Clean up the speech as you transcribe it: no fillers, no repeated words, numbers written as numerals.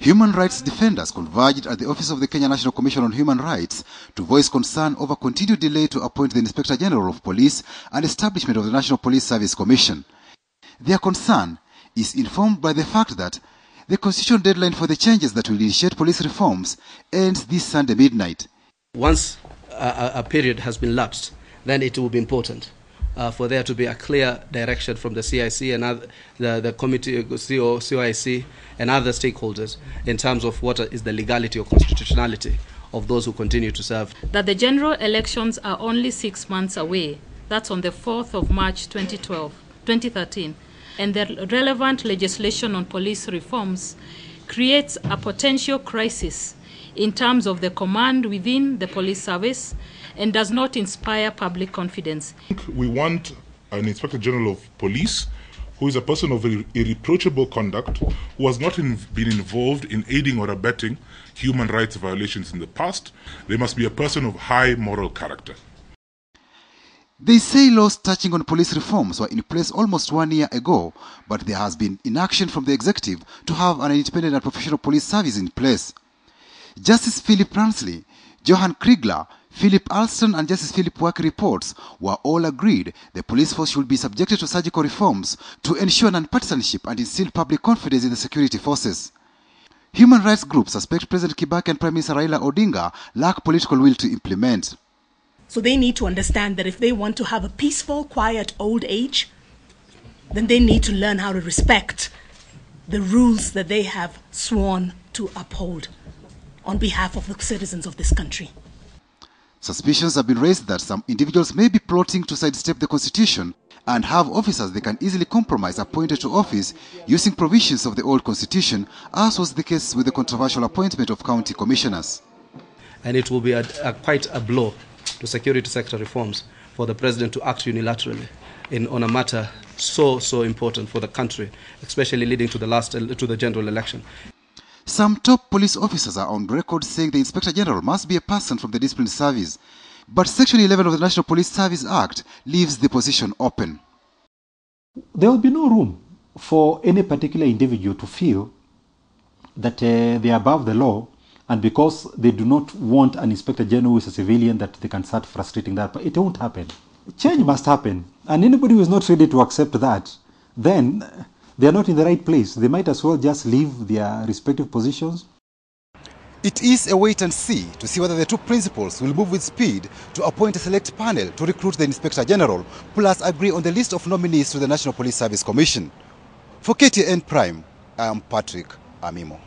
Human rights defenders converged at the office of the Kenya National Commission on Human Rights to voice concern over continued delay to appoint the Inspector General of Police and establishment of the National Police Service Commission. Their concern is informed by the fact that the constitutional deadline for the changes that will initiate police reforms ends this Sunday midnight. Once a period has been lapsed, then it will be important for there to be a clear direction from the CIC and the committee, COIC and other stakeholders in terms of what is the legality or constitutionality of those who continue to serve. That the general elections are only 6 months away. That's on the 4th of March 2013. And the relevant legislation on police reforms creates a potential crisis in terms of the command within the police service and does not inspire public confidence. We want an Inspector General of Police who is a person of irreproachable conduct, who has not been involved in aiding or abetting human rights violations in the past. They must be a person of high moral character. They say laws touching on police reforms were in place almost 1 year ago, but there has been inaction from the executive to have an independent and professional police service in place. Justice Philip Ransley, Johan Kriegler, Philip Alston and Justice Philip Work reports were all agreed the police force should be subjected to surgical reforms to ensure non-partisanship and instill public confidence in the security forces. Human rights groups suspect President Kibaki and Prime Minister Raila Odinga lack political will to implement. So they need to understand that if they want to have a peaceful, quiet old age, then they need to learn how to respect the rules that they have sworn to uphold on behalf of the citizens of this country. Suspicions have been raised that some individuals may be plotting to sidestep the constitution and have officers they can easily compromise appointed to office using provisions of the old constitution, as was the case with the controversial appointment of county commissioners. And it will be quite a blow to security sector reforms for the president to act unilaterally on a matter so important for the country, especially leading to the general election. Some top police officers are on record saying the Inspector General must be a person from the discipline service, but Section 11 of the National Police Service Act leaves the position open. There will be no room for any particular individual to feel that they are above the law, and because they do not want an Inspector General who is a civilian, that they can start frustrating that. But it won't happen. Change must happen, and anybody who is not ready to accept that, then they are not in the right place. They might as well just leave their respective positions. It is a wait and see to see whether the two principals will move with speed to appoint a select panel to recruit the Inspector General, plus agree on the list of nominees to the National Police Service Commission. For KTN Prime, I am Patrick Amimo.